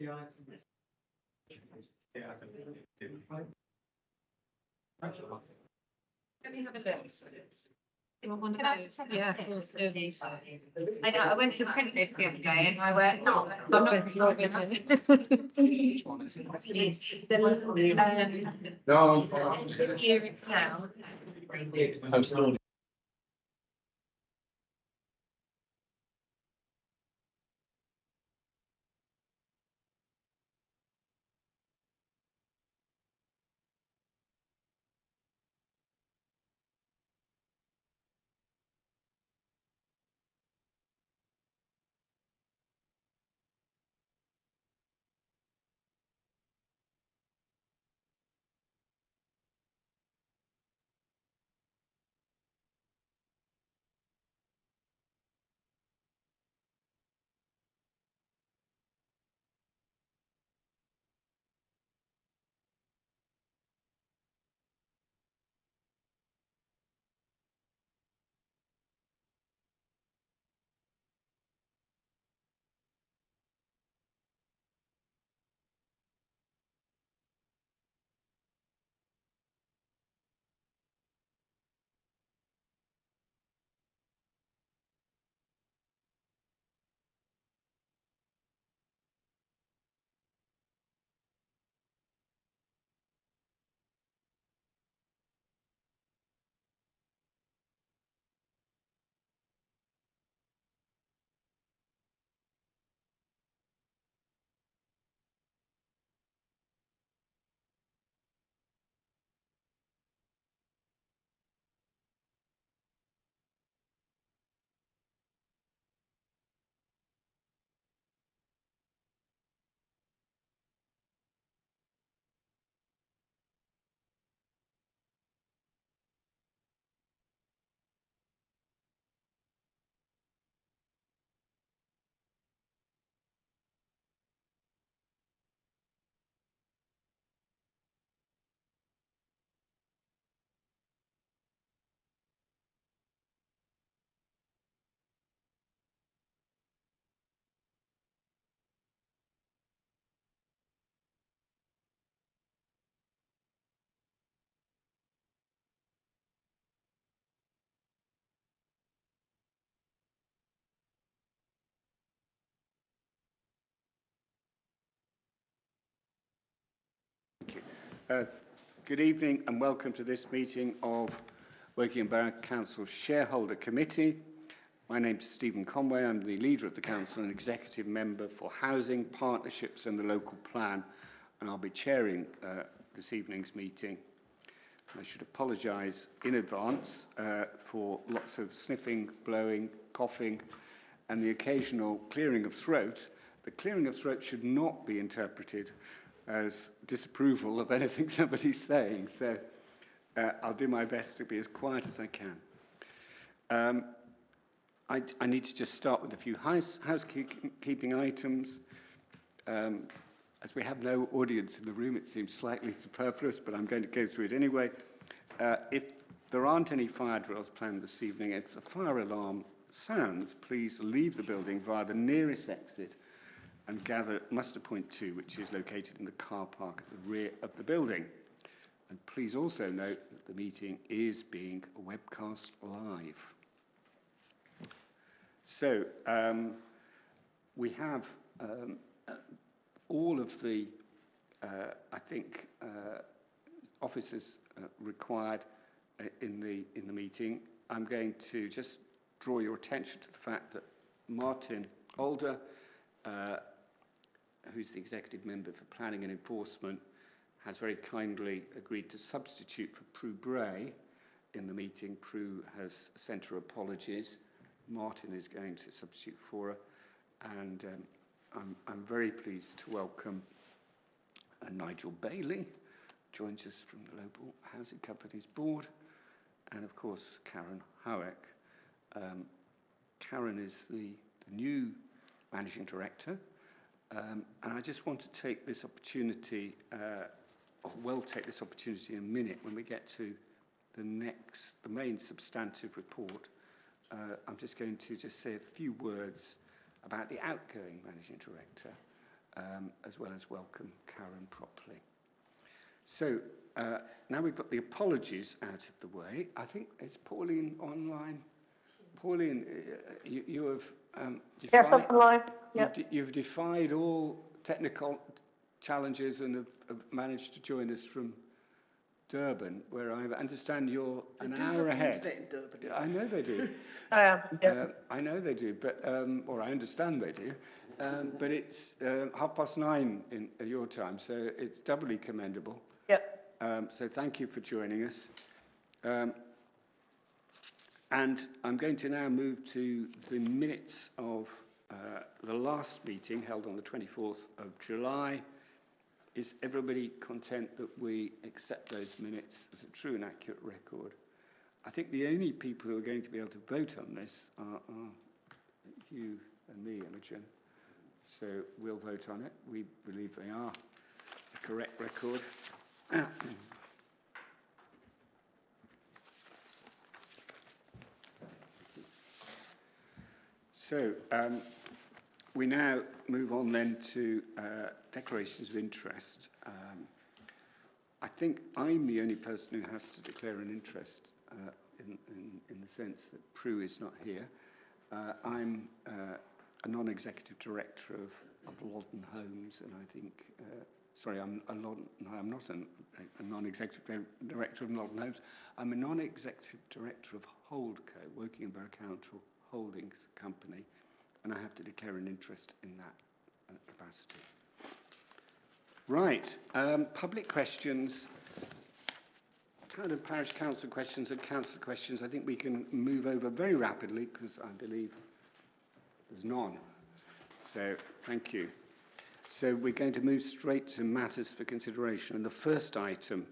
Let me have a look. You want one of those? Yeah, of course. I know, I went to print this the other day and I went, no, I'm not going to log in. Which one is it? It's the year account. I'm still. Good evening and welcome to this meeting of Woking Borough Council Shareholder Committee. My name is Stephen Conway. I'm the leader of the Council and Executive Member for Housing, Partnerships and the Local Plan, and I'll be chairing this evening's meeting. I should apologise in advance for lots of sniffing, blowing, coughing and the occasional clearing of throat. The clearing of throat should not be interpreted as disapproval of anything somebody's saying, so I'll do my best to be as quiet as I can. I need to just start with a few housekeeping items. As we have no audience in the room, it seems slightly superfluous, but I'm going to go through it anyway. If there aren't any fire drills planned this evening, if the fire alarm sounds, please leave the building via the nearest exit and gather at muster point 2, which is located in the car park at the rear of the building. And please also note that the meeting is being webcast live. So we have all of the, officers required in the meeting. I'm going to just draw your attention to the fact that Martin Alder, who's the executive member for planning and enforcement, has very kindly agreed to substitute for Prue Bray in the meeting. Prue has sent her apologies Martin is going to substitute for her. And I'm very pleased to welcome Nigel Bailey, joins us from the Local Housing Companies Board, and of course Karen Howick. Karen is the new Managing Director, and I just want to take this opportunity, take this opportunity in a minute when we get to the main substantive report. I'm just going to say a few words about the outgoing Managing Director, as well as welcome Karen properly. So now we've got the apologies out of the way. I think, is Pauline online? Pauline, you have defied, yes, I'm live. Yep. You've defied all technical challenges and have managed to join us from Durban, where I understand you're an hour ahead. In Durban. I know they do. I am. Yeah. I know they do, but or I understand they do. But it's 9:30 in your time, so it's doubly commendable. Yep. So thank you for joining us. And I'm going to now move to the minutes of the last meeting held on the 24th of July. Is everybody content that we accept those minutes as a true and accurate record? I think the only people who are going to be able to vote on this are you and me, Imogen. So we'll vote on it. We believe they are a correct record. So we now move on then to declarations of interest. I think I'm the only person who has to declare an interest in the sense that Prue is not here. I'm a non-executive director of Loddon Homes, and I think, I'm not a non-executive director of Loddon Homes. I'm a non-executive director of Holdco, Woking and Borough Council Holdings Company, and I have to declare an interest in that capacity. Right, public questions, kind of parish council questions and council questions. I think we can move over very rapidly because I believe there's none. So thank you. So we're going to move straight to matters for consideration. And the first item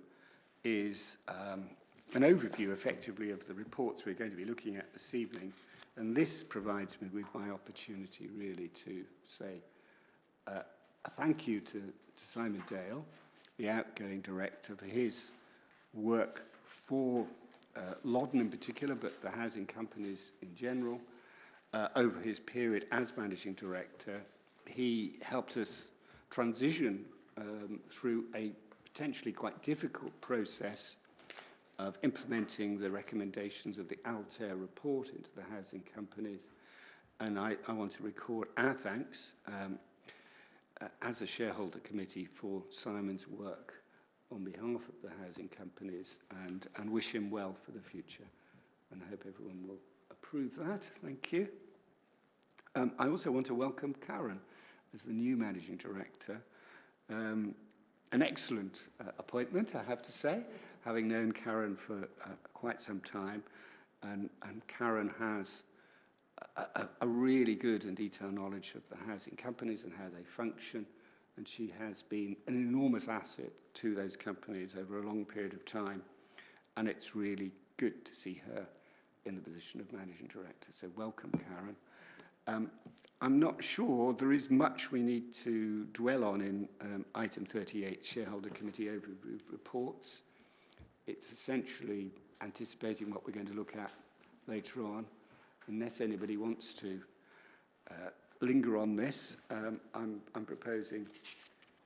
is an overview, effectively, of the reports we're going to be looking at this evening. And this provides me with my opportunity, really, to say a thank you to Simon Dale, the outgoing director, for his work for Loddon in particular, but the housing companies in general, over his period as managing director. He helped us transition through a potentially quite difficult process of implementing the recommendations of the Altair report into the housing companies. And I want to record our thanks as a shareholder committee for Simon's work on behalf of the housing companies, and wish him well for the future. And I hope everyone will approve that. Thank you. I also want to welcome Karen as the new managing director. An excellent appointment, I have to say, having known Karen for quite some time. And Karen has a really good and detailed knowledge of the housing companies and how they function. And she has been an enormous asset to those companies over a long period of time. And it's really good to see her in the position of managing director. So welcome, Karen. I'm not sure there is much we need to dwell on in item 38, shareholder committee overview reports. It's essentially anticipating what we're going to look at later on. Unless anybody wants to linger on this, I'm proposing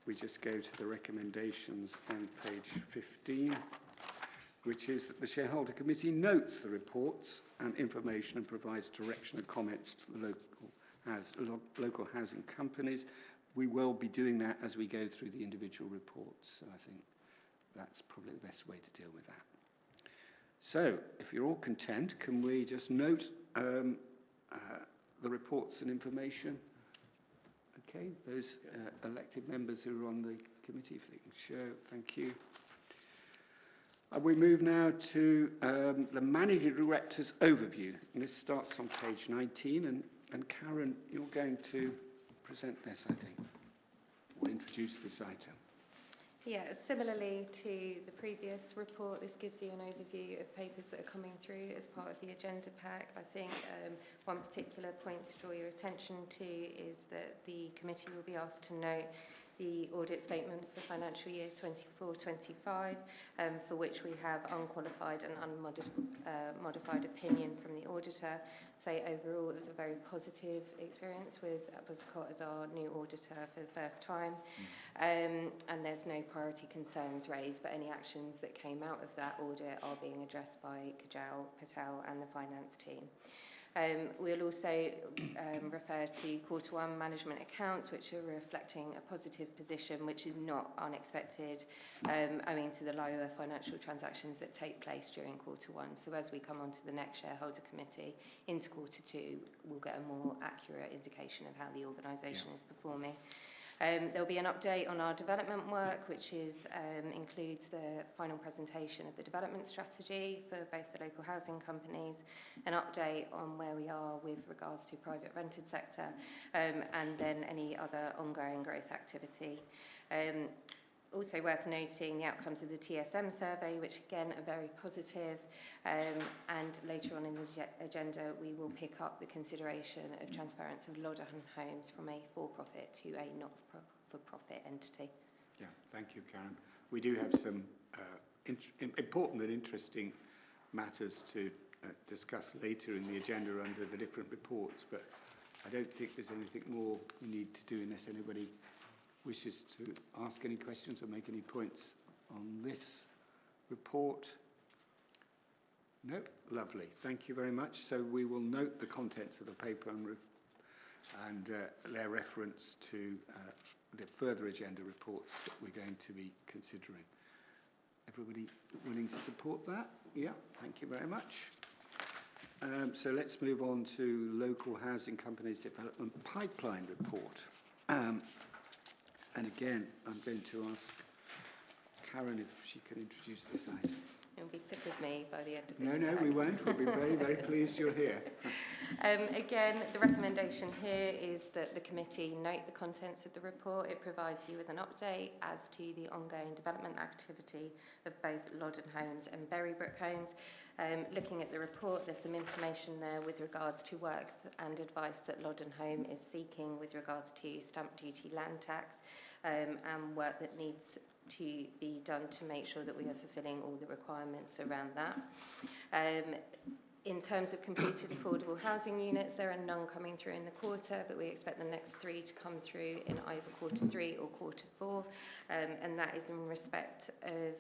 we just go to the recommendations on page 15, which is that the shareholder committee notes the reports and information and provides direction and comments to the local housing companies. We will be doing that as we go through the individual reports. So I think that's probably the best way to deal with that. So if you're all content, can we just note the reports and information? Okay, those elected members who are on the committee, if they can show, thank you. We move now to the Managing Director's overview. And this starts on page 19. And Karen, you're going to present this, I think, or introduce this item. Yeah, similarly to the previous report, this gives you an overview of papers that are coming through as part of the agenda pack. I think one particular point to draw your attention to is that the committee will be asked to note the audit statement for financial year 24-25, for which we have unqualified and unmodified opinion from the auditor. Say overall it was a very positive experience with Buzzcott as our new auditor for the first time, and there's no priority concerns raised, but any actions that came out of that audit are being addressed by Kajal Patel and the finance team. We'll also refer to Q1 management accounts, which are reflecting a positive position, which is not unexpected, owing to the lower financial transactions that take place during Q1. So as we come on to the next shareholder committee into Q2, we'll get a more accurate indication of how the organisation is performing. There'll be an update on our development work, which includes the final presentation of the development strategy for both the local housing companies, an update on where we are with regards to private rented sector, and then any other ongoing growth activity. Also worth noting the outcomes of the TSM survey, which again are very positive, and later on in the agenda we will pick up the consideration of transference of Loddon Homes from a for-profit to a not-for-profit entity. Yeah, thank you, Karen. We do have some important and interesting matters to discuss later in the agenda under the different reports, but I don't think there's anything more we need to do unless anybody wishes to ask any questions or make any points on this report. No? Lovely. Thank you very much. So we will note the contents of the paper and their reference to the further agenda reports that we're going to be considering. Everybody willing to support that? Yeah, thank you very much. So let's move on to Local Housing Companies Development Pipeline Report. And again, I'm going to ask Karen if she can introduce this item. You'll be sick of me by the end of this. No, we won't. We'll be very, very pleased you're here. Again, the recommendation here is that the committee note the contents of the report. It provides you with an update as to the ongoing development activity of both Loddon Homes and Berrybrook Homes. Looking at the report, there's some information there with regards to work and advice that Loddon Home is seeking with regards to stamp duty, land tax, and work that needs to be done to make sure that we are fulfilling all the requirements around that. In terms of completed affordable housing units, there are none coming through in the quarter, but we expect the next 3 to come through in either Q3 or Q4, and that is in respect of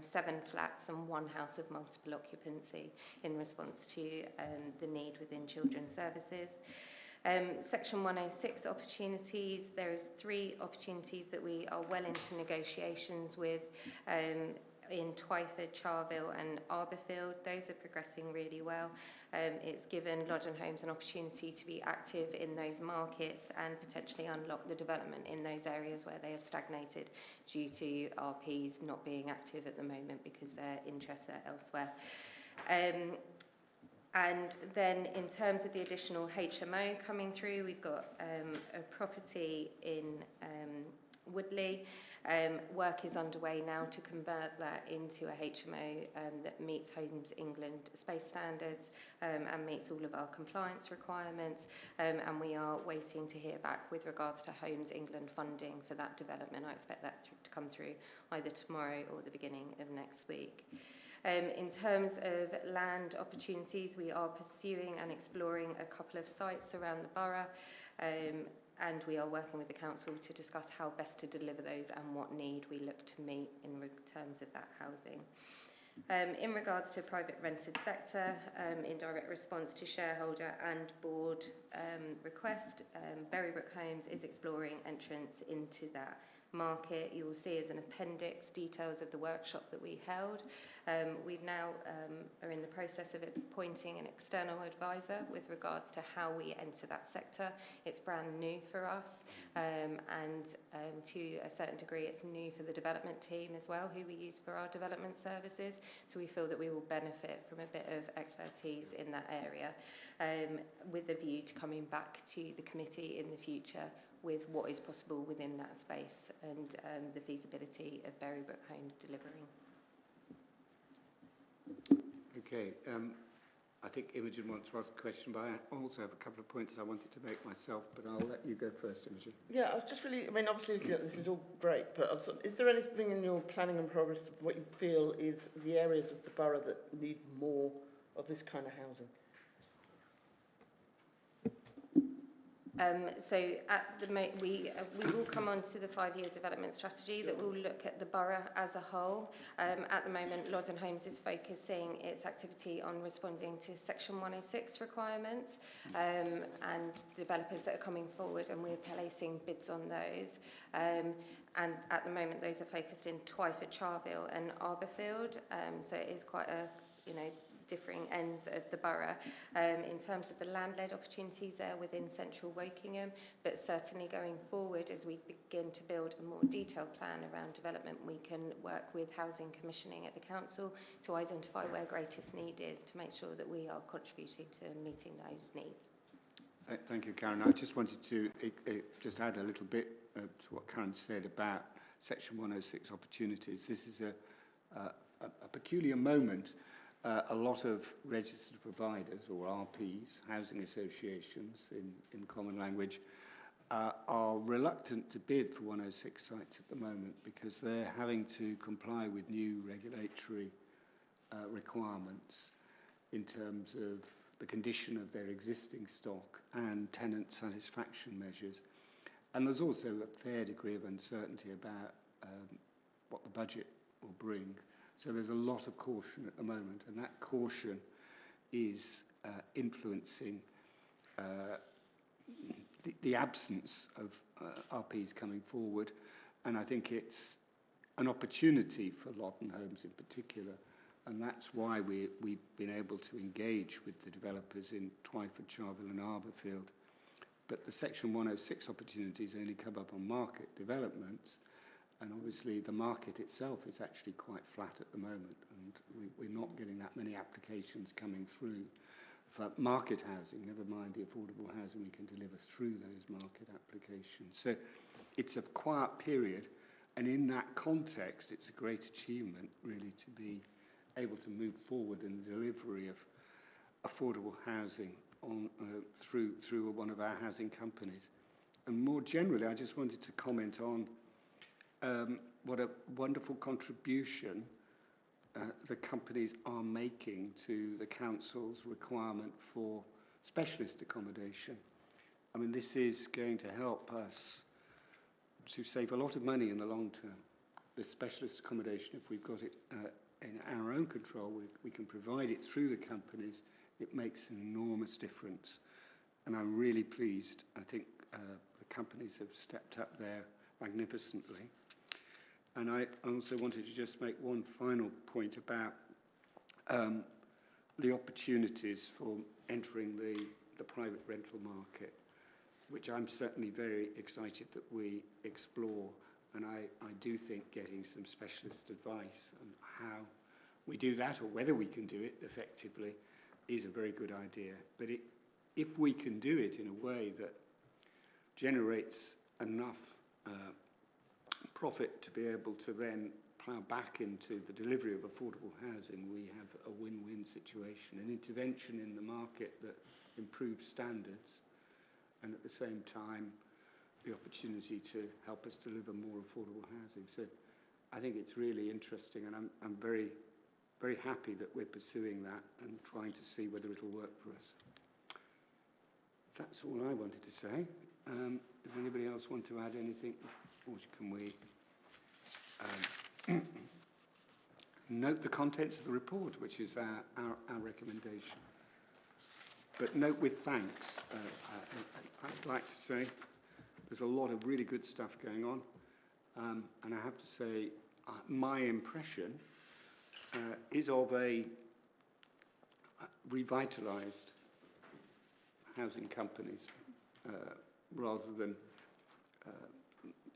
7 flats and 1 house of multiple occupancy in response to the need within children's services. Section 106 opportunities, there is 3 opportunities that we are well into negotiations with in Twyford, Charville and Arborfield. Those are progressing really well. It's given Loddon Homes an opportunity to be active in those markets and potentially unlock the development in those areas where they have stagnated due to RPs not being active at the moment because their interests are elsewhere. And then in terms of the additional HMO coming through, we've got a property in Woodley. Work is underway now to convert that into a HMO that meets Homes England space standards and meets all of our compliance requirements, and we are waiting to hear back with regards to Homes England funding for that development. I expect that to come through either tomorrow or the beginning of next week. In terms of land opportunities, we are pursuing and exploring a couple of sites around the borough, and we are working with the council to discuss how best to deliver those and what need we look to meet in terms of that housing. In regards to private rented sector, in direct response to shareholder and board request, Berrybrook Homes is exploring entrance into that market. You will see as an appendix details of the workshop that we held. We've now are in the process of appointing an external advisor with regards to how we enter that sector. It's brand new for us, and to a certain degree it's new for the development team as well, who we use for our development services. So we feel that we will benefit from a bit of expertise in that area, with a view to coming back to the committee in the future with what is possible within that space and the feasibility of Berrybrook Homes delivering. Okay, I think Imogen wants to ask a question, but I also have a couple of points I wanted to make myself, but I'll let you go first, Imogen. Yeah, I was just really, I mean, obviously this is all great, but is there anything in your planning and progress of what you feel is the areas of the borough that need more of this kind of housing? So at the moment, we will come on to the 5-year development strategy that will look at the borough as a whole. At the moment, Loddon Homes is focusing its activity on responding to Section 106 requirements, and developers that are coming forward, and we're placing bids on those. And at the moment, those are focused in Twyford, Charville and Arborfield. So it is quite a, differing ends of the borough in terms of the land-led opportunities there within central Wokingham, but certainly going forward as we begin to build a more detailed plan around development, we can work with housing commissioning at the council to identify where greatest need is to make sure that we are contributing to meeting those needs. Thank you, Karen. I just wanted to just add a little bit to what Karen said about Section 106 opportunities. This is a peculiar moment. A lot of registered providers, or RPs, housing associations in common language, are reluctant to bid for 106 sites at the moment because they're having to comply with new regulatory requirements in terms of the condition of their existing stock and tenant satisfaction measures. And there's also a fair degree of uncertainty about what the budget will bring. So there's a lot of caution at the moment, and that caution is influencing the absence of RPs coming forward. And I think it's an opportunity for Loddon Homes in particular, and that's why we've been able to engage with the developers in Twyford, Charville and Arborfield. But the Section 106 opportunities only come up on market developments. And obviously the market itself is actually quite flat at the moment, and we're not getting that many applications coming through for market housing, never mind the affordable housing we can deliver through those market applications. So it's a quiet period, and in that context it's a great achievement really to be able to move forward in the delivery of affordable housing on, through one of our housing companies. And more generally, I just wanted to comment on what a wonderful contribution the companies are making to the council's requirement for specialist accommodation. I mean, this is going to help us to save a lot of money in the long term. The specialist accommodation, if we've got it in our own control, we can provide it through the companies. It makes an enormous difference. And I'm really pleased. I think the companies have stepped up there magnificently. And I also wanted to just make one final point about the opportunities for entering the private rental market, which I'm certainly very excited that we explore. And I do think getting some specialist advice on how we do that, or whether we can do it effectively, is a very good idea. But if we can do it in a way that generates enough profit to be able to then plough back into the delivery of affordable housing, we have a win-win situation, an intervention in the market that improves standards, and at the same time the opportunity to help us deliver more affordable housing. So I think it's really interesting, and I'm very, very happy that we're pursuing that and trying to see whether it'll work for us. That's all I wanted to say. Does anybody else want to add anything? Or can we note the contents of the report, which is our recommendation? But note with thanks, I'd like to say there's a lot of really good stuff going on. And I have to say, my impression is of a revitalised housing companies rather than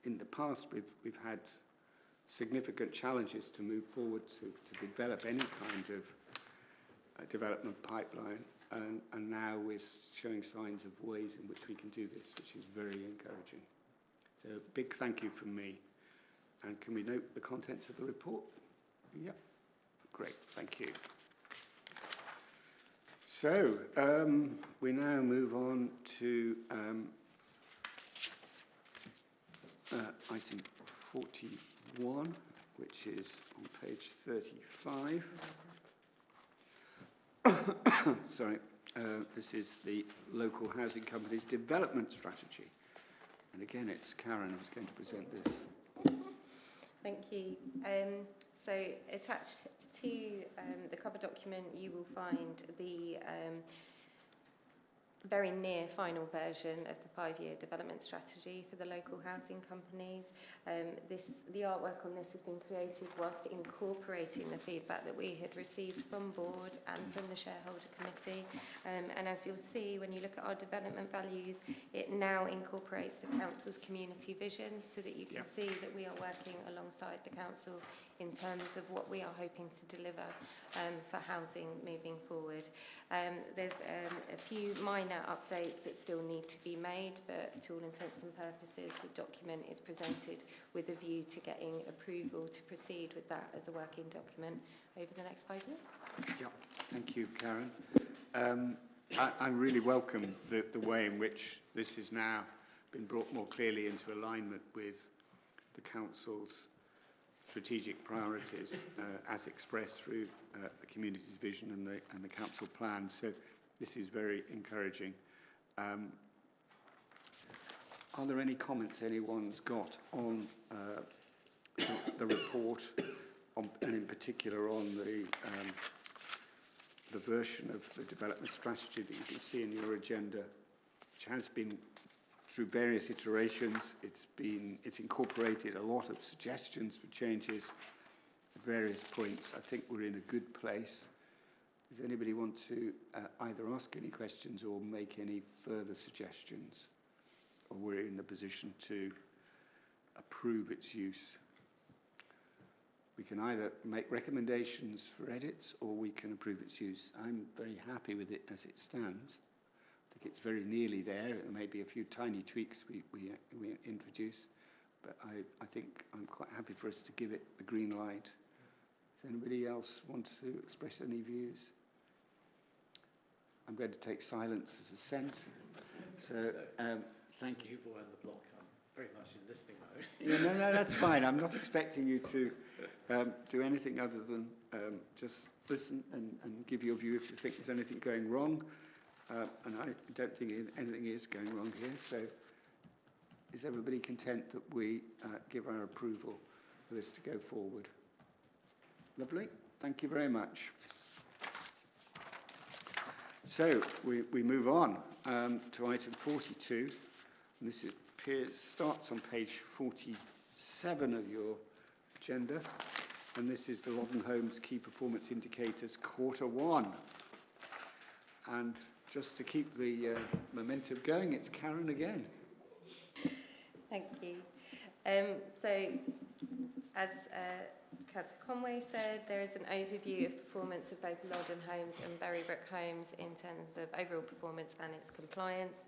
in the past we've had significant challenges to move forward to develop any kind of development pipeline, and now we're showing signs of ways in which we can do this, which is very encouraging. So big thank you from me. And can we note the contents of the report? Yep. Great, thank you. So we now move on to item 41, which is on page 35. Sorry, this is the local housing company's development strategy. And again, it's Karen who's going to present this. Thank you. So attached to the cover document, you will find the very near final version of the 5-year development strategy for the local housing companies. The artwork on this has been created whilst incorporating the feedback that we had received from board and from the shareholder committee. And as you'll see, when you look at our development values, it now incorporates the council's community vision so that you can see that we are working alongside the council in terms of what we are hoping to deliver for housing moving forward. There's a few minor updates that still need to be made, but to all intents and purposes, the document is presented with a view to getting approval to proceed with that as a working document over the next 5 years. Yeah, thank you, Karen. I really welcome the way in which this has now been brought more clearly into alignment with the council's strategic priorities as expressed through the community's vision and the council plan. So this is very encouraging. Are there any comments anyone's got on the report, and in particular on the version of the development strategy that you can see in your agenda, which has been through various iterations? It's incorporated a lot of suggestions for changes at various points. I think we're in a good place. Does anybody want to either ask any questions or make any further suggestions? Or we're in the position to approve its use? We can either make recommendations for edits or we can approve its use. I'm very happy with it as it stands. I think it's very nearly there. There may be a few tiny tweaks we introduce, but I think I'm quite happy for us to give it the green light. Does anybody else want to express any views? I'm going to take silence as assent. So, thank you. New boy on the block. I'm very much in listening mode. Yeah, no, that's fine. I'm not expecting you to do anything other than just listen and give your view if you think there's anything going wrong. And I don't think anything is going wrong here. So, is everybody content that we give our approval for this to go forward? Lovely. Thank you very much. So we move on to item 42. And this starts on page 47 of your agenda. And this is the Modern Homes Key Performance Indicators Q1. And just to keep the momentum going, it's Karen again. Thank you. So, as Councillor Conway said, there is an overview of performance of both Loddon Homes and Berrybrook Homes in terms of overall performance and its compliance.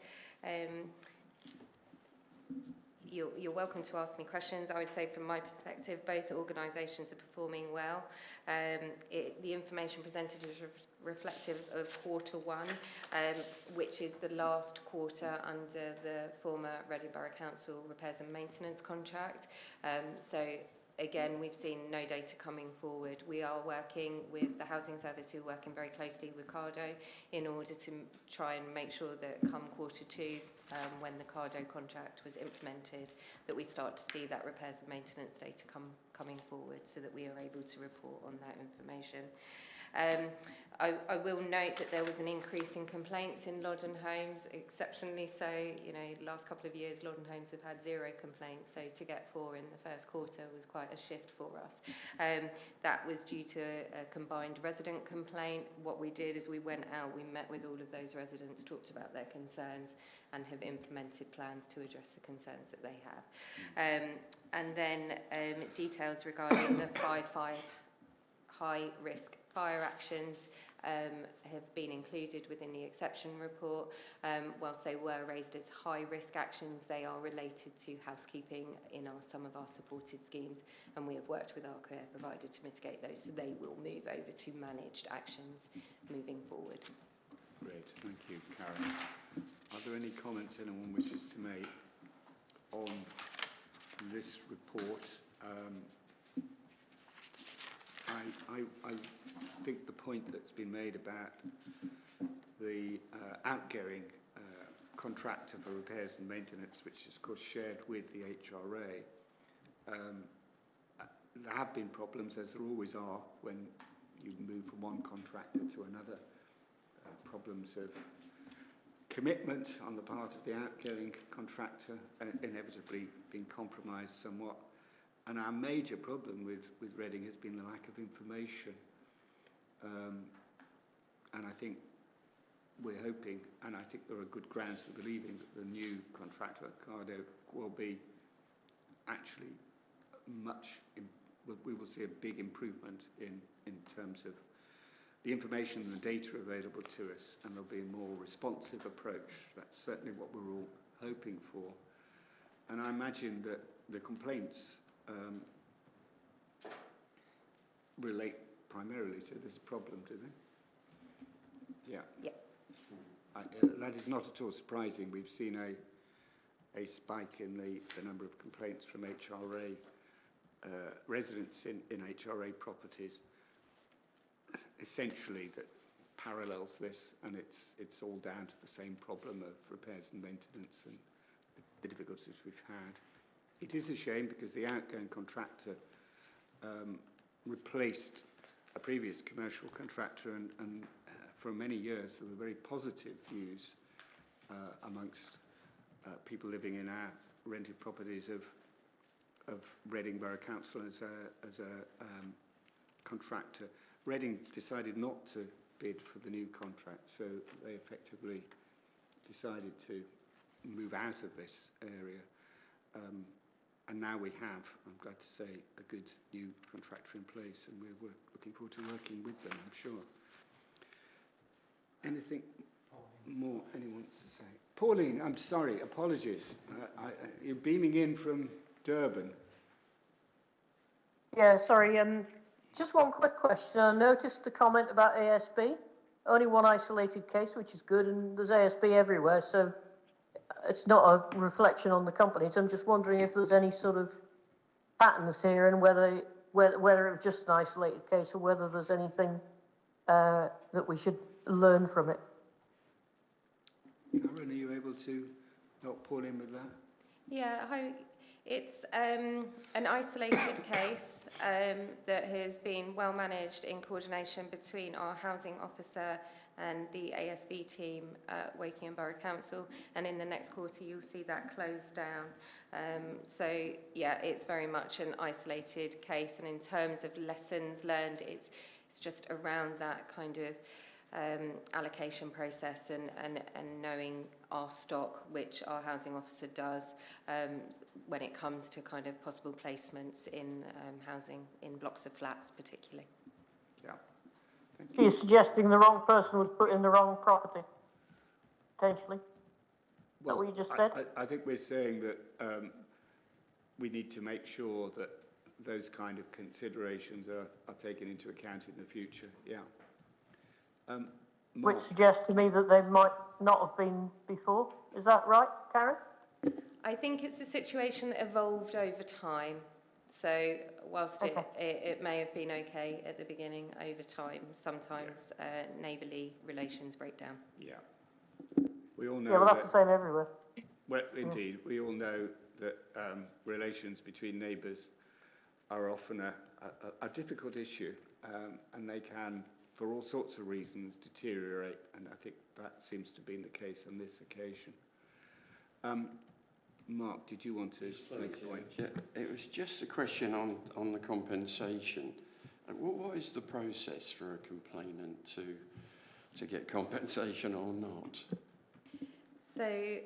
You're welcome to ask me questions. I would say from my perspective, both organisations are performing well. The information presented is reflective of Q1, which is the last quarter under the former Reading Borough Council repairs and maintenance contract. So again, we've seen no data coming forward. We are working with the housing service, who are working very closely with Cardo in order to try and make sure that come Q2, when the Cardo contract was implemented, that we start to see that repairs and maintenance data coming forward so that we are able to report on that information. I will note that there was an increase in complaints in Loddon Homes, exceptionally so. You know, the last couple of years, Loddon Homes have had 0 complaints, so to get 4 in the first quarter was quite a shift for us. That was due to a combined resident complaint. What we did is we went out, we met with all of those residents, talked about their concerns, and have implemented plans to address the concerns that they have. And then details regarding the 5 high-risk fire actions have been included within the exception report. Whilst they were raised as high-risk actions, they are related to housekeeping in some of our supported schemes, and we have worked with our care provider to mitigate those, so they will move over to managed actions moving forward. Great, thank you, Karen. Are there any comments anyone wishes to make on this report? I think the point that's been made about the outgoing contractor for repairs and maintenance, which is of course shared with the HRA, there have been problems, as there always are when you move from one contractor to another. Problems of commitment on the part of the outgoing contractor, inevitably being compromised somewhat. And our major problem with Reading has been the lack of information. And I think we're hoping, and I think there are good grounds for believing, that the new contractor, Cardo, will be actually we will see a big improvement in terms of the information and the data available to us, and there'll be a more responsive approach. That's certainly what we're all hoping for. And I imagine that the complaints relate primarily to this problem, do they? Yeah. Yeah. That is not at all surprising. We've seen a spike in the number of complaints from HRA residents in HRA properties. Essentially, that parallels this, and it's all down to the same problem of repairs and maintenance and the difficulties we've had. It is a shame because the outgoing contractor replaced a previous commercial contractor, and for many years there were very positive views amongst people living in our rented properties of Reading Borough Council as a contractor. Reading decided not to bid for the new contract, so they effectively decided to move out of this area. And now we have, I'm glad to say, a good new contractor in place, and we're looking forward to working with them, I'm sure. Anything more anyone wants to say? Pauline, I'm sorry, apologies. You're beaming in from Durban. Yeah, sorry. Just one quick question. I noticed the comment about ASB. Only one isolated case, which is good, and there's ASB everywhere, so it's not a reflection on the company. So I'm just wondering if there's any sort of patterns here, and whether it was just an isolated case, or whether there's anything that we should learn from it. Karen, are you able to help Pauline with that? Yeah, it's an isolated case that has been well managed in coordination between our housing officer and the ASB team at Woking Borough Council, and in the next quarter you'll see that closed down. So yeah, it's very much an isolated case, and in terms of lessons learned, it's just around that kind of allocation process and knowing our stock, which our housing officer does, when it comes to kind of possible placements in housing in blocks of flats particularly. Yeah. Thank you. You're suggesting the wrong person was put in the wrong property, potentially? Is that what you just said? I think we're saying that we need to make sure that those kind of considerations are taken into account in the future. Yeah. Which suggests to me that they might not have been before. Is that right, Karen? I think it's a situation that evolved over time. So whilst it may have been okay at the beginning, over time, sometimes neighbourly relations break down. Yeah. We all know Yeah, well, that's the that, same everywhere. well, indeed, we all know that relations between neighbours are often a difficult issue, and they can, for all sorts of reasons, deteriorate, and I think that seems to be the case on this occasion. Mark, did you want to make a point? Yeah, it was just a question on the compensation. What is the process for a complainant to get compensation or not? So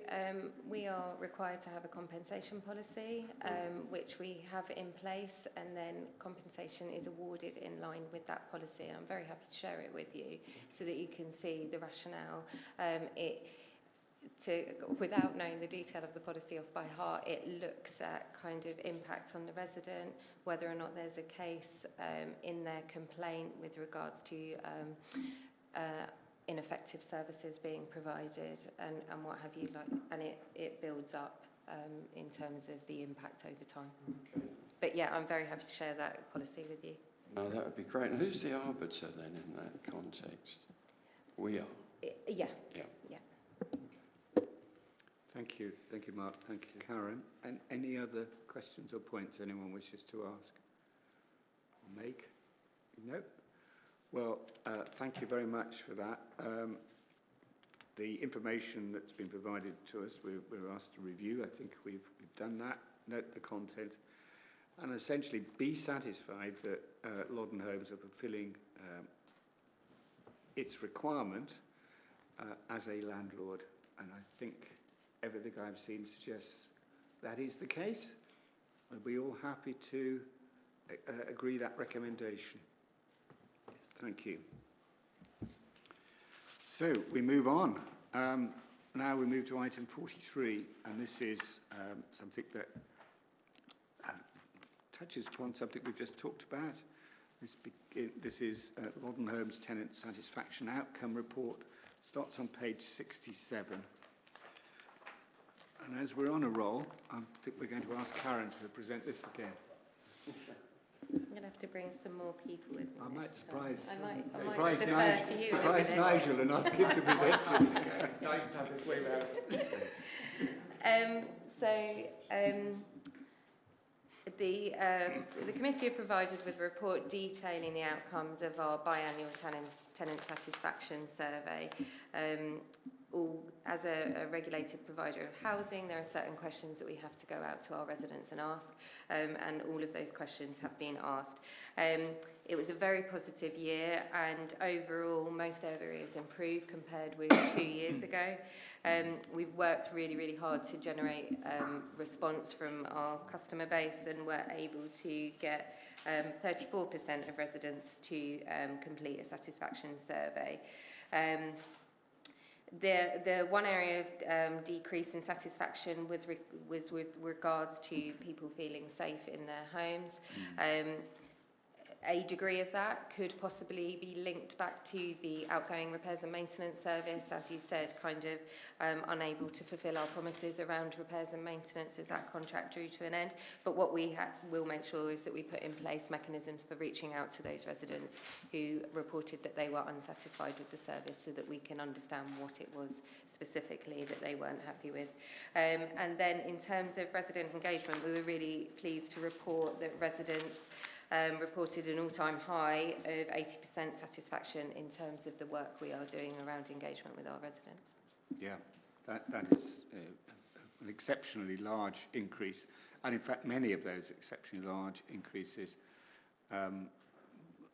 we are required to have a compensation policy, which we have in place, and then compensation is awarded in line with that policy. And I'm very happy to share it with you so that you can see the rationale. Without knowing the detail of the policy off by heart, it looks at kind of impact on the resident, whether or not there's a case in their complaint with regards to ineffective services being provided and what have you, and it builds up in terms of the impact over time. Okay. But yeah, I'm very happy to share that policy with you. No, that would be great. And who's the arbiter then in that context? We are. Yeah. Yeah. Thank you, Mark. Thank you, Karen. And any other questions or points anyone wishes to ask or make? No? Well, thank you very much for that. The information that's been provided to us, we're asked to review. I think we've done that. Note the content, and essentially be satisfied that Loddon Homes are fulfilling its requirement as a landlord. And I think everything I've seen suggests that is the case. Are we all happy to agree that recommendation? Thank you. So we move on. Now we move to item 43, and this is something that touches upon something we've just talked about. This is Loddon Homes Tenant Satisfaction Outcome Report. It starts on page 67. And as we're on a roll, I think we're going to ask Karen to present this again. I'm going to have to bring some more people with me. I might surprise Nigel Nigel and ask him to present it. It's nice to have this way round. The committee have provided with a report detailing the outcomes of our biannual tenant satisfaction survey. As a regulated provider of housing, there are certain questions that we have to go out to our residents and ask, and all of those questions have been asked. It was a very positive year, and overall most areas improved compared with 2 years ago. We've worked really, really hard to generate response from our customer base, and we're able to get 34% of residents to complete a satisfaction survey. The one area of decrease in satisfaction was with regards to people feeling safe in their homes. A degree of that could possibly be linked back to the outgoing repairs and maintenance service, as you said, kind of unable to fulfil our promises around repairs and maintenance as that contract drew to an end. But what we will make sure is that we put in place mechanisms for reaching out to those residents who reported that they were unsatisfied with the service, so that we can understand what it was specifically that they weren't happy with. And then in terms of resident engagement, we were really pleased to report that residents reported an all-time high of 80% satisfaction in terms of the work we are doing around engagement with our residents. Yeah, that is an exceptionally large increase, and in fact many of those exceptionally large increases,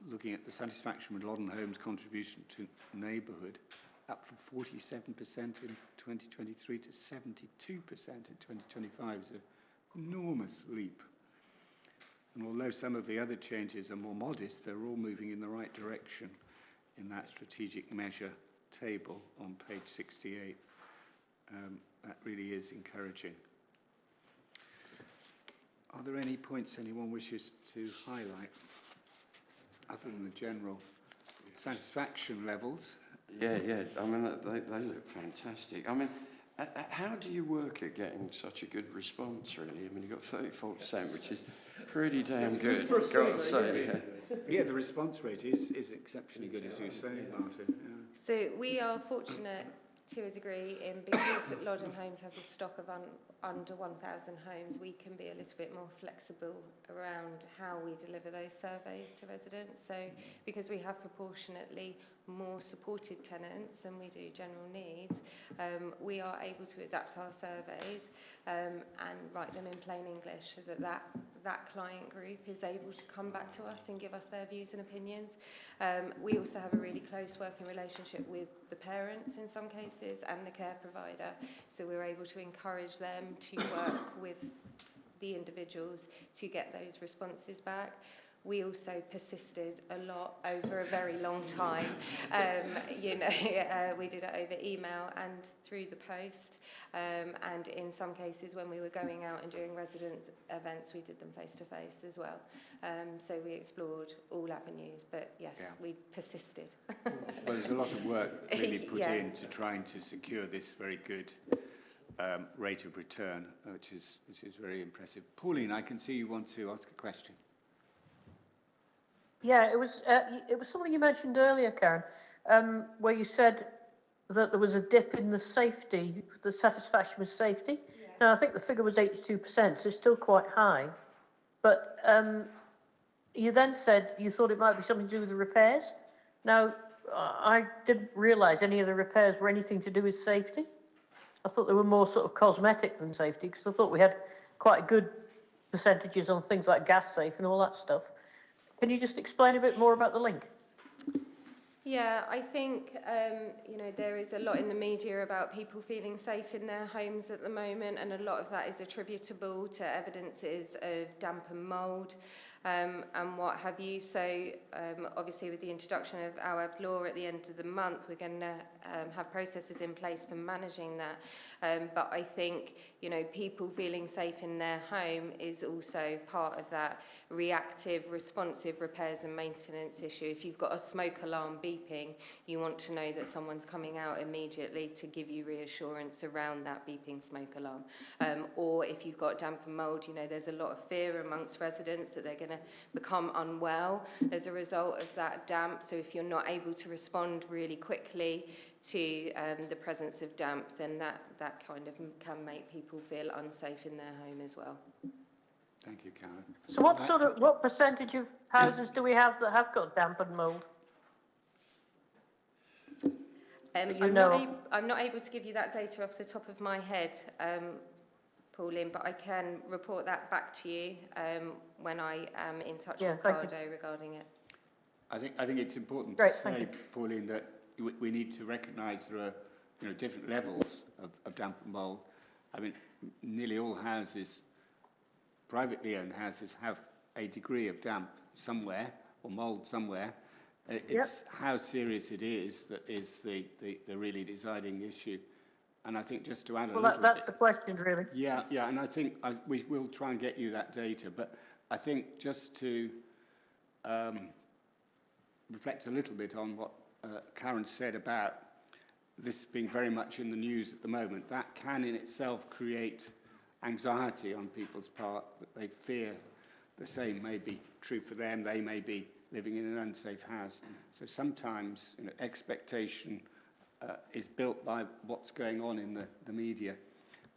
looking at the satisfaction with Loddon Homes' contribution to neighbourhood, up from 47% in 2023 to 72% in 2025 is an enormous leap. And although some of the other changes are more modest, they're all moving in the right direction in that strategic measure table on page 68. That really is encouraging. Are there any points anyone wishes to highlight, other than the general satisfaction levels? Yeah. I mean, they look fantastic. I mean, how do you work at getting such a good response, really? I mean, you've got 34%, which is pretty damn good, got to say. Yeah, the response rate is exceptionally good, as you say, Martin. Yeah. So we are fortunate to a degree, because Loddon Homes has a stock of under 1,000 homes, we can be a little bit more flexible around how we deliver those surveys to residents. So because we have proportionately more supported tenants than we do general needs, we are able to adapt our surveys and write them in plain English so that client group is able to come back to us and give us their views and opinions. We also have a really close working relationship with the parents in some cases and the care provider, so we're able to encourage them to work with the individuals to get those responses back. We also persisted a lot over a very long time. We did it over email and through the post. And in some cases, when we were going out and doing residence events, we did them face to face as well. So we explored all avenues, but yes, we persisted. Well, there's a lot of work really put into trying to secure this very good rate of return, which is very impressive. Pauline, I can see you want to ask a question. Yeah, it was something you mentioned earlier, Karen, where you said that there was a dip in the safety, the satisfaction with safety. Yeah. Now, I think the figure was 82%, so it's still quite high. But you then said you thought it might be something to do with the repairs. Now, I didn't realise any of the repairs were anything to do with safety. I thought they were more sort of cosmetic than safety, because I thought we had quite good percentages on things like gas safe and all that stuff. Can you just explain a bit more about the link? Yeah, I think, there is a lot in the media about people feeling safe in their homes at the moment, and a lot of that is attributable to evidences of damp and mould and what have you. So obviously with the introduction of Awab's law at the end of the month, we're going to have processes in place for managing that. But I think, people feeling safe in their home is also part of that reactive, responsive repairs and maintenance issue. If you've got a smoke alarm beeping, you want to know that someone's coming out immediately to give you reassurance around that beeping smoke alarm. Or if you've got damp and mould, there's a lot of fear amongst residents that they're going to become unwell as a result of that damp. So if you're not able to respond really quickly to the presence of damp, then that kind of can make people feel unsafe in their home as well. Thank you, Karen. So what percentage of houses do we have that have got damp and mould? I'm not able to give you that data off the top of my head, Pauline, but I can report that back to you when I am in touch with Cardo regarding it. I think it's important to say, Pauline, that we need to recognise there are different levels of damp and mould. I mean, nearly all houses, privately owned houses, have a degree of damp somewhere or mould somewhere. It's how serious it is that is the really deciding issue. And I think just to add a little bit... Well, that's the question, really. Yeah, and I think we will try and get you that data. But I think just to reflect a little bit on what Karen said about this being very much in the news at the moment, that can in itself create anxiety on people's part, that they fear the same may be true for them, they may be living in an unsafe house. So sometimes expectation is built by what's going on in the media.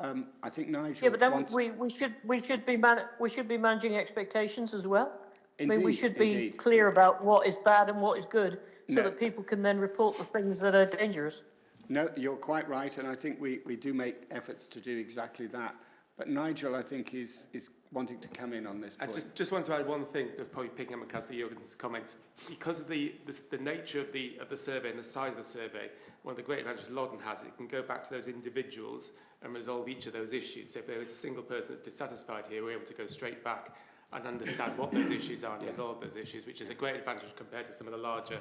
I think Nigel. Yeah, but then we should be managing expectations as well. Indeed, I mean, we should be clear about what is bad and what is good, so that people can then report the things that are dangerous. No, you're quite right, and I think we do make efforts to do exactly that. But Nigel, I think, is wanting to come in on this point. I just want to add one thing, probably picking up on Councillor Jorgensen's comments. Because of the nature of the survey and the size of the survey, one of the great advantages Loddon has, it can go back to those individuals and resolve each of those issues. So if there is a single person that's dissatisfied here, we're able to go straight back and understand what those issues are and resolve those issues, which is a great advantage compared to some of the larger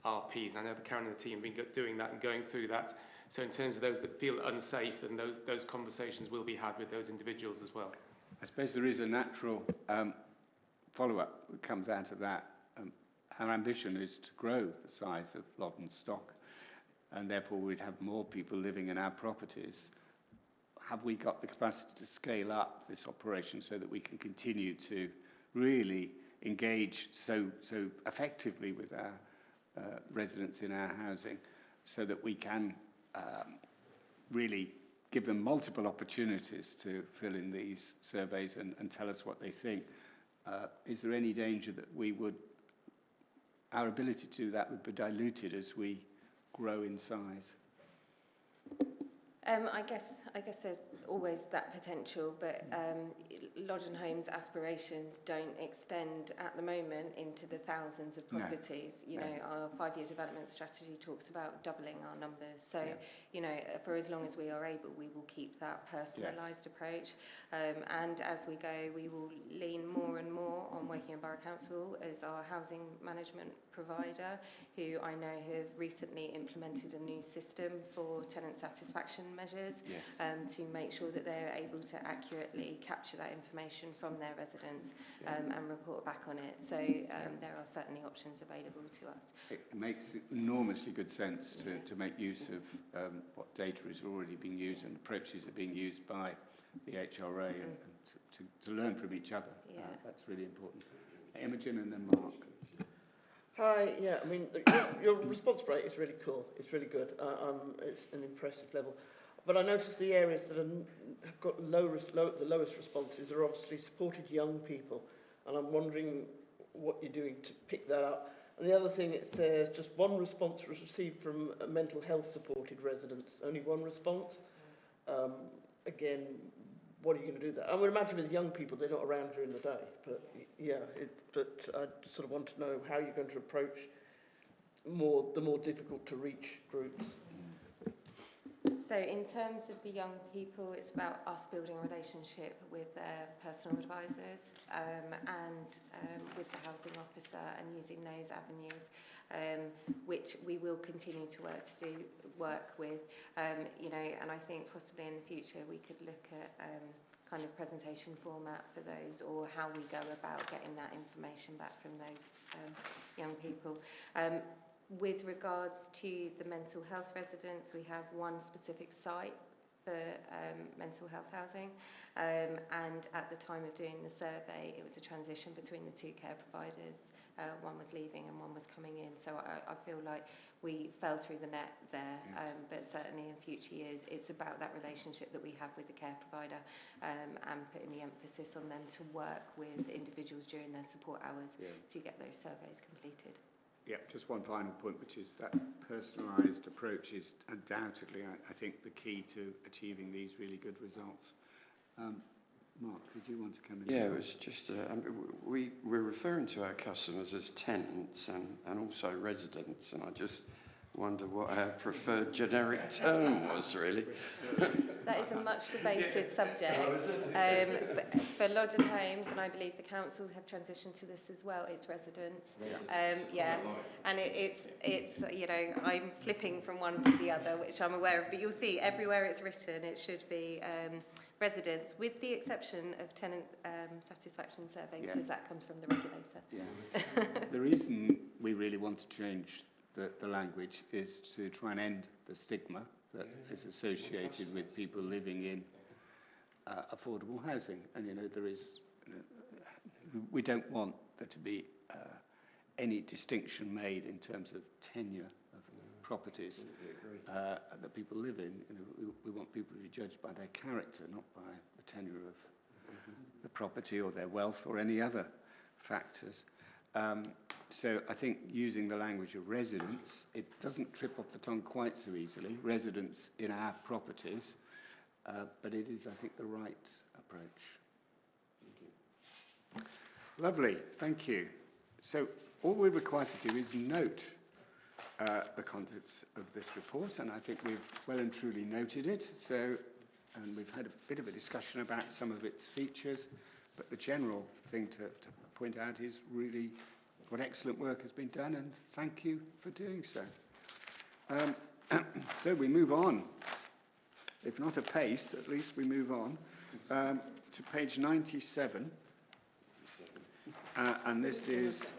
RPs. I know that Karen and the team have been doing that and going through that. So in terms of those that feel unsafe, then those conversations will be had with those individuals as well. I suppose there is a natural follow-up that comes out of that. Our ambition is to grow the size of Loddon stock, and therefore we'd have more people living in our properties. Have we got the capacity to scale up this operation so that we can continue to really engage so effectively with our residents in our housing, so that we can really give them multiple opportunities to fill in these surveys and tell us what they think. Is there any danger that our ability to do that would be diluted as we grow in size? I guess there's always that potential, but Loddon Homes' aspirations don't extend at the moment into the thousands of properties. You know, our 5-year development strategy talks about doubling our numbers. So, you know, for as long as we are able, we will keep that personalised approach. And as we go, we will lean more and more on Woking Borough Council as our housing management provider, who I know have recently implemented a new system for tenant satisfaction measures to make sure that they're able to accurately capture that information from their residents and report back on it. So there are certainly options available to us. It makes enormously good sense to make use of what data is already being used and approaches are being used by the HRA and to learn from each other. That's really important. Imogen and then Mark. Hi, yeah, I mean, your response rate is really cool. It's really good. It's an impressive level. But I noticed the areas that have got the lowest responses are obviously supported young people. And I'm wondering what you're doing to pick that up. And the other thing, it says just one response was received from mental health supported residents. Only one response. Again, what are you going to do that? I would imagine with young people, they're not around during the day. But yeah, but I sort of want to know how you're going to approach the more difficult to reach groups. So in terms of the young people, it's about us building a relationship with their personal advisors and with the housing officer and using those avenues, which we will continue to work with. You know, and I think possibly in the future we could look at kind of presentation format for those, or how we go about getting that information back from those young people. With regards to the mental health residents, we have one specific site for mental health housing, and at the time of doing the survey, it was a transition between the two care providers. One was leaving and one was coming in, so I feel like we fell through the net there, but certainly in future years it's about that relationship that we have with the care provider, and putting the emphasis on them to work with individuals during their support hours to get those surveys completed. Yeah, just one final point, which is that personalised approach is undoubtedly, I think, the key to achieving these really good results. Mark, did you want to come in? Yeah, it was just, we're referring to our customers as tenants and also residents, and I just wonder what our preferred generic term was, really. That is a much debated subject. For Loddon Homes, and I believe the council have transitioned to this as well, it's residents. And it's you know, I'm slipping from one to the other, which I'm aware of, but you'll see everywhere it's written it should be residents, with the exception of tenant satisfaction survey, because that comes from the regulator. The reason we really want to change the language is to try and end the stigma that is associated with people living in affordable housing. And, you know, there is, we don't want there to be any distinction made in terms of tenure of properties that people live in. You know, we want people to be judged by their character, not by the tenure of the property or their wealth or any other factors. So I think using the language of residents, it doesn't trip off the tongue quite so easily, residents in our properties, but it is, I think, the right approach. Thank you. Lovely, thank you. So all we're required to do is note the contents of this report, and I think we've well and truly noted it. So, and we've had a bit of a discussion about some of its features, but the general thing to point out is really what excellent work has been done, and thank you for doing so. So we move on, if not apace, at least we move on to page 97, and this is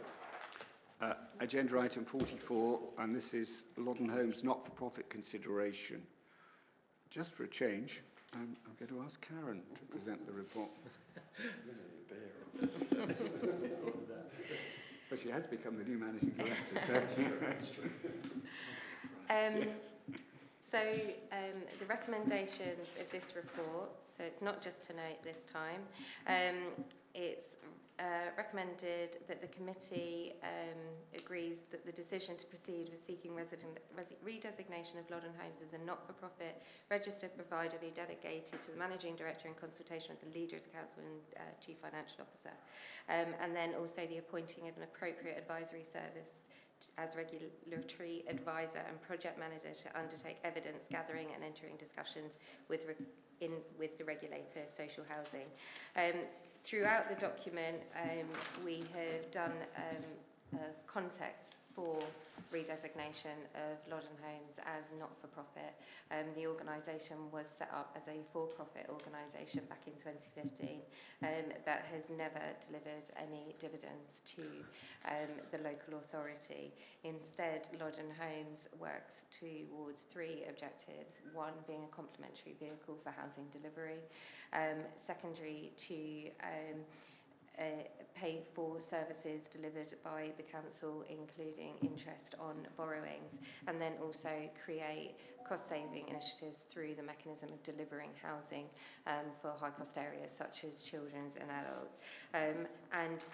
agenda item 44, and this is Loddon Homes not-for-profit consideration. Just for a change, I'm going to ask Karen to present the report. But she has become the new managing director. So the recommendations of this report, so it's not just to note this time, it's recommended that the committee agrees that the decision to proceed with seeking redesignation of Loddon Homes as a not-for-profit registered provider be delegated to the Managing Director in consultation with the Leader of the Council and Chief Financial Officer. And then also the appointing of an appropriate advisory service as regulatory advisor and project manager to undertake evidence gathering and entering discussions with the regulator of social housing. Throughout the document, we have done a context for redesignation of Loddon Homes as not-for-profit. The organisation was set up as a for-profit organisation back in 2015, but has never delivered any dividends to the local authority. Instead, Loddon Homes works towards three objectives: one being a complementary vehicle for housing delivery, secondary to pay for services delivered by the council, including interest on borrowings, and then also create cost-saving initiatives through the mechanism of delivering housing for high-cost areas such as children's and adults. And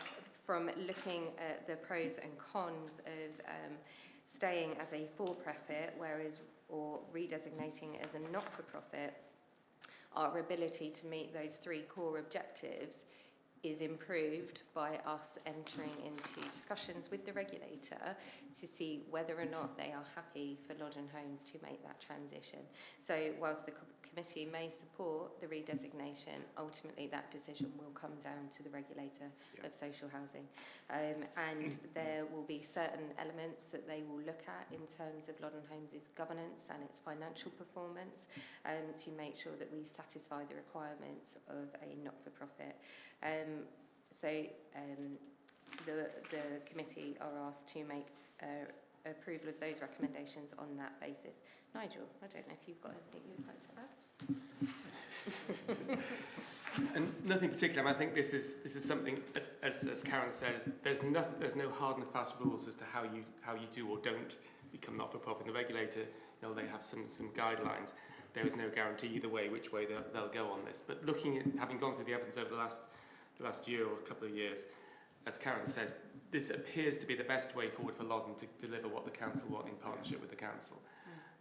from looking at the pros and cons of staying as a for-profit, or redesignating as a not-for-profit, our ability to meet those three core objectives is improved by us entering into discussions with the regulator to see whether or not they are happy for Loddon Homes to make that transition. So whilst the committee may support the redesignation, ultimately that decision will come down to the regulator of social housing. And there will be certain elements that they will look at in terms of Loddon Homes' governance and its financial performance to make sure that we satisfy the requirements of a not-for-profit. The committee are asked to make approval of those recommendations on that basis. Nigel, I don't know if you've got anything you'd like to add? And nothing particular. I think this is something, as Karen said, there's no hard and fast rules as to how you do or don't become not-for-profit. The regulator, they have some guidelines. There is no guarantee either way which way they'll go on this. But looking at having gone through the evidence over the last year or a couple of years, as Karen says, this appears to be the best way forward for Loddon to deliver what the council want in partnership with the council.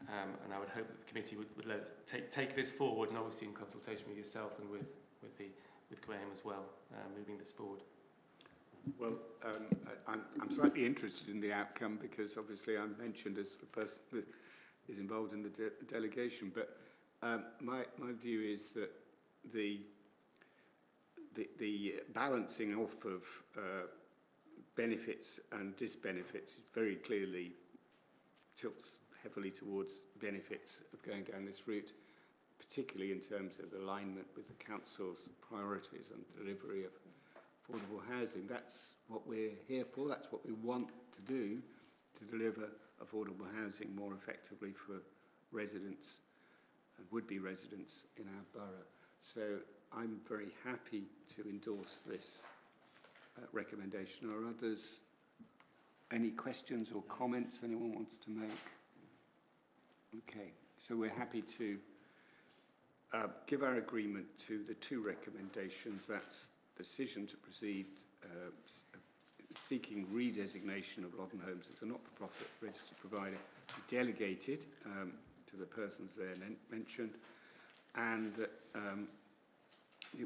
And I would hope that the committee would let us take this forward, and obviously in consultation with yourself and with Graham as well, moving this forward. Well, I'm slightly interested in the outcome because obviously I'm mentioned as the person that is involved in the delegation, but my view is that the balancing off of benefits and disbenefits very clearly tilts heavily towards benefits of going down this route, particularly in terms of alignment with the council's priorities and delivery of affordable housing. That's what we're here for. That's what we want to do, to deliver affordable housing more effectively for residents and would-be residents in our borough. So I'm very happy to endorse this recommendation. Are others, any questions or comments anyone wants to make? Okay, so we're happy to give our agreement to the two recommendations. That's decision to proceed seeking redesignation of Loddon Homes as a not-for-profit registered provider, delegated to the persons there mentioned, and that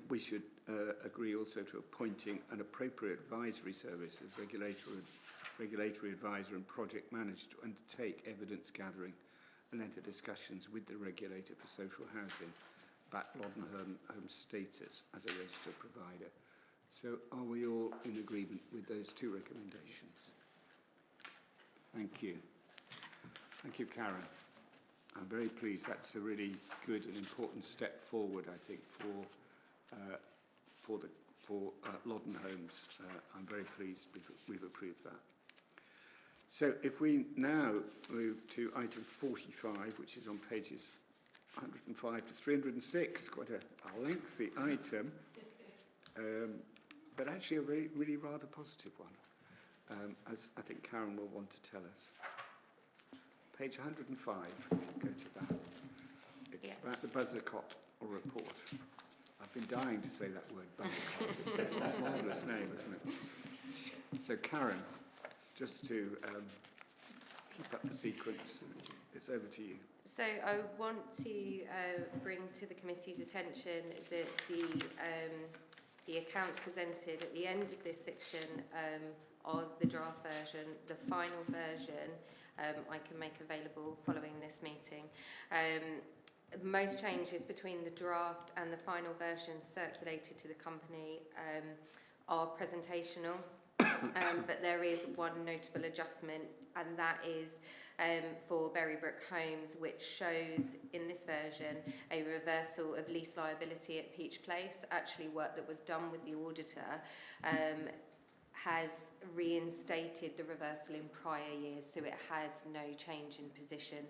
we should agree also to appointing an appropriate advisory service as regulatory advisor and project manager to undertake evidence gathering and enter discussions with the regulator for social housing about Loddon Homes status as a registered provider. So are we all in agreement with those two recommendations? Thank you. Thank you, Karen. I'm very pleased. That's a really good and important step forward, I think, for Loddon Homes. I'm very pleased we've approved that. So if we now move to item 45, which is on pages 105 to 306, quite a lengthy item, but actually a really rather positive one, as I think Karen will want to tell us. page 105, go to that. It's Yeah. about the Buzzercott report. I've been dying to say that word, Buzzercott. It's a marvellous name, isn't it? So Karen, just to keep up the sequence, it's over to you. So I want to bring to the committee's attention that the accounts presented at the end of this section are the draft version. The final version I can make available following this meeting. Most changes between the draft and the final version circulated to the company are presentational. But there is one notable adjustment, and that is for Berrybrook Homes, which shows in this version a reversal of lease liability at Peach Place. Actually, work that was done with the auditor has reinstated the reversal in prior years, so it has no change in position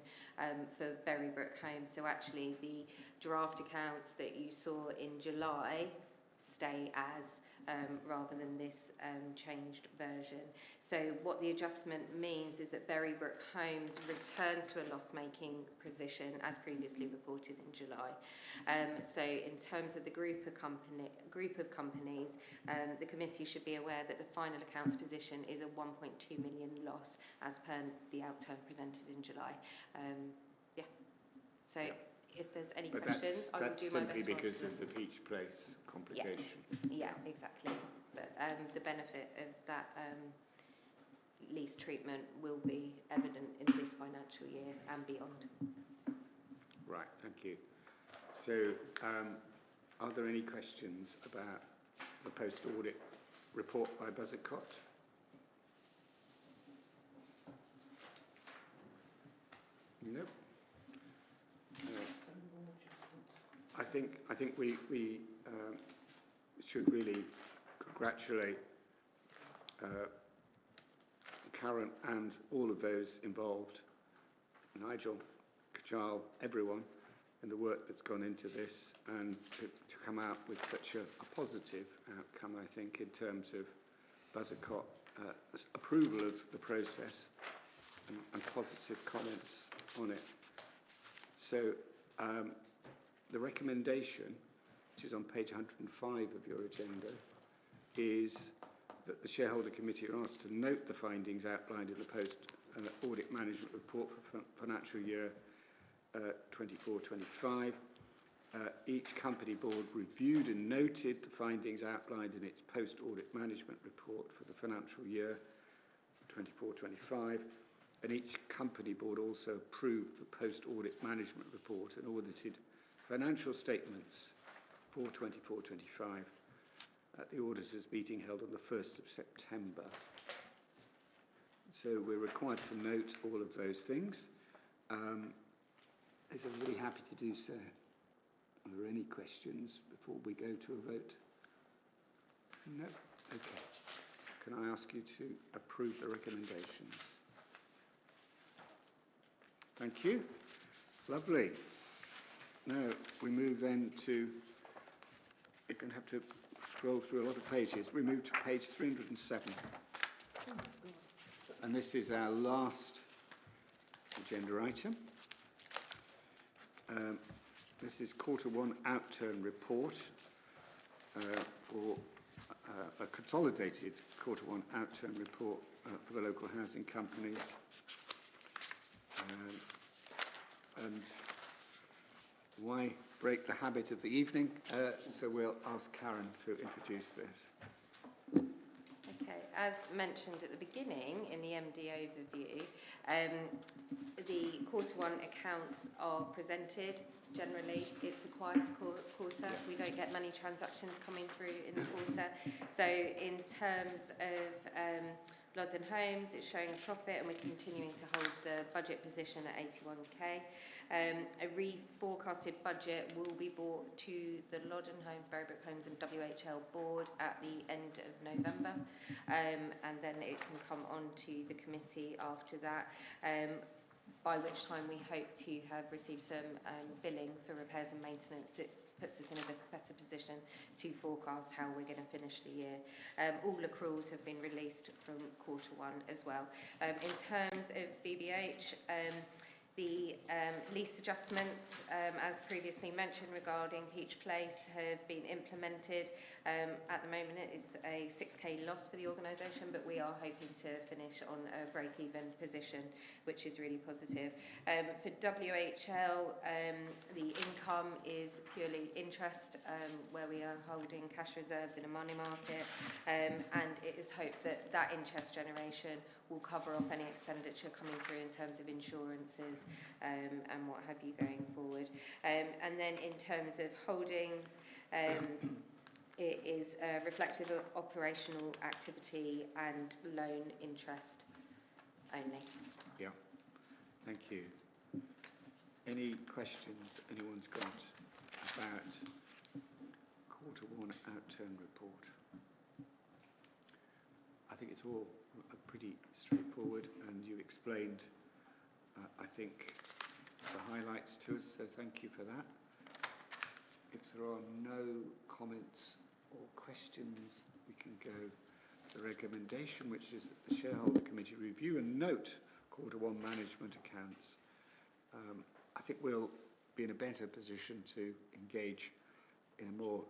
for Berrybrook Homes. So actually, the draft accounts that you saw in July stay as rather than this changed version. So what the adjustment means is that Berrybrook Homes returns to a loss-making position as previously reported in July. So in terms of the group of companies, the committee should be aware that the final accounts position is a 1.2 million loss as per the outturn presented in July. So if there's any questions, I will do my best to answer. That's simply because of the Peach Place complication. Yeah, exactly. But the benefit of that lease treatment will be evident in this financial year and beyond. Right, thank you. So, are there any questions about the post-audit report by Buzzercott? No. I think we should really congratulate Karen and all of those involved, Nigel, Kajal, everyone, and the work that's gone into this, and to come out with such a positive outcome, I think, in terms of Buzzercott approval of the process and positive comments on it. So the recommendation, which is on page 105 of your agenda, is that the Shareholder Committee are asked to note the findings outlined in the post-audit management report for financial year 24-25. Each company board reviewed and noted the findings outlined in its post-audit management report for the financial year 24-25, and each company board also approved the post-audit management report and audited financial statements for 24-25 at the auditors' meeting held on the 1st of September. So we're required to note all of those things. Is everybody happy to do so? Are there any questions before we go to a vote? No? Okay. Can I ask you to approve the recommendations? Thank you. Lovely. Now we move then to, you're going to have to scroll through a lot of pages. We move to page 307. And this is our last agenda item. This is Q1 outturn report for a consolidated Q1 outturn report for the local housing companies. And why break the habit of the evening? So we'll ask Karen to introduce this. Okay, as mentioned at the beginning in the MD overview, the Q1 accounts are presented. Generally, it's a quiet quarter. We don't get many transactions coming through in the quarter. So in terms of Loddon Homes, it's showing a profit, and we're continuing to hold the budget position at 81k. A reforecasted budget will be brought to the Loddon Homes, Berrybrook Homes and WHL board at the end of November, and then it can come on to the committee after that, by which time we hope to have received some billing for repairs and maintenance that puts us in a better position to forecast how we're going to finish the year. All accruals have been released from Q1 as well. In terms of BBH, the lease adjustments, as previously mentioned regarding Peach Place, have been implemented. At the moment, it's a 6k loss for the organisation, but we are hoping to finish on a break-even position, which is really positive. For WHL, the income is purely interest, where we are holding cash reserves in a money market, and it is hoped that that interest generation will cover off any expenditure coming through in terms of insurances and what have you going forward. And then in terms of holdings, it is reflective of operational activity and loan interest only. Yeah, thank you. Any questions anyone's got about Q1 outturn report? I think it's all pretty straightforward, and you explained, I think, the highlights to us, so thank you for that. If there are no comments or questions, we can go to the recommendation, which is that the Shareholder Committee review and note Q1 management accounts. I think we'll be in a better position to engage in a more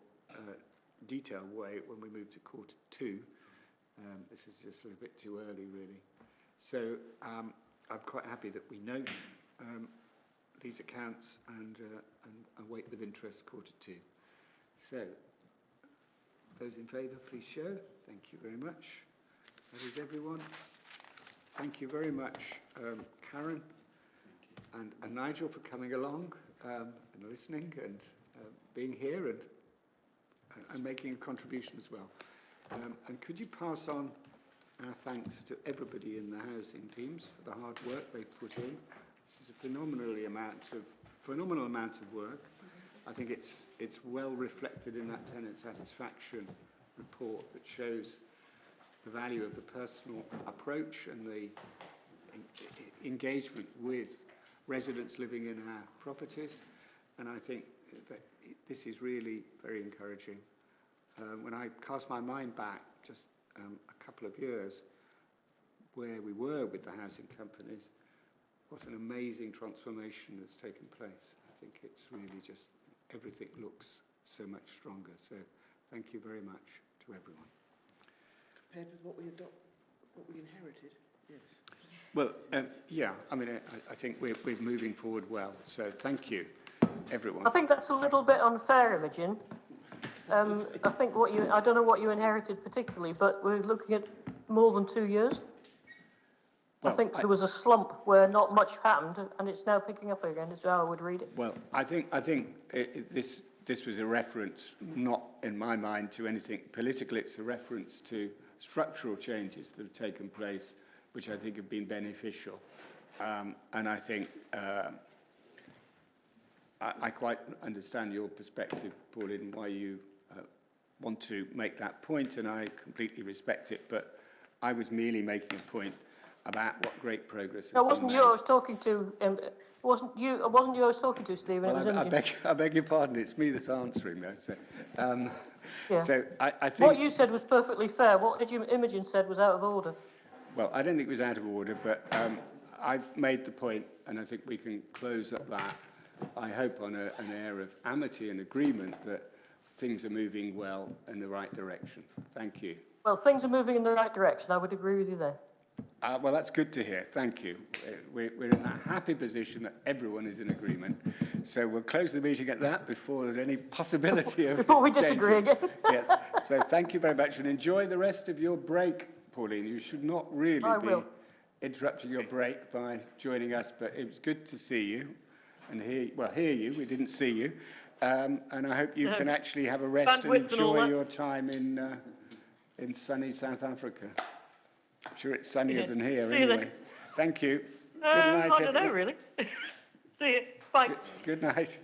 detailed way when we move to Q2. This is just a little bit too early, really. So I'm quite happy that we note these accounts and wait with interest Q2. So those in favour, please show. Thank you very much. That is everyone. Thank you very much, Karen and Nigel, for coming along and listening and being here and making a contribution as well. And could you pass on our thanks to everybody in the housing teams for the hard work they've put in. This is a phenomenal amount of work. I think it's well reflected in that tenant satisfaction report that shows the value of the personal approach and the engagement with residents living in our properties. And I think that this is really very encouraging. When I cast my mind back just a couple of years where we were with the housing companies, what an amazing transformation has taken place. I think it's really just, everything looks so much stronger. So thank you very much to everyone. Compared with what we inherited, yes. Well, yeah, I mean, I think we're moving forward well. So thank you, everyone. I think that's a little bit unfair, Imogen. I think I don't know what you inherited particularly, but we're looking at more than 2 years. Well, I think there was a slump where not much happened, and it's now picking up again. Is how I would read it. Well, I think this was a reference, not in my mind to anything political. It's a reference to structural changes that have taken place, which I think have been beneficial. And I think I quite understand your perspective, Pauline, why you want to make that point, and I completely respect it. But I was merely making a point about what great progress has been made. No, it wasn't you I was talking to. It wasn't you I was talking to, Stephen. Well, it was I beg your pardon. It's me that's answering, though. So, yeah. So I think what you said was perfectly fair. What Imogen said was out of order. Well, I don't think it was out of order, but I've made the point, and I think we can close up that, I hope, on an air of amity and agreement that things are moving well in the right direction. Thank you. Well, things are moving in the right direction. I would agree with you there. Well, that's good to hear. Thank you. We're in that happy position that everyone is in agreement. So we'll close the meeting at that before there's any possibility of before we disagree again. Yes. So thank you very much, and enjoy the rest of your break, Pauline. You should not really be interrupting your break by joining us, but it was good to see you and hear you. We didn't see you. And I hope you can actually have a rest and enjoy your time in sunny South Africa. I'm sure it's sunnier than here anyway. Thank you. Good night, I don't know, really. See you. Bye. Good night.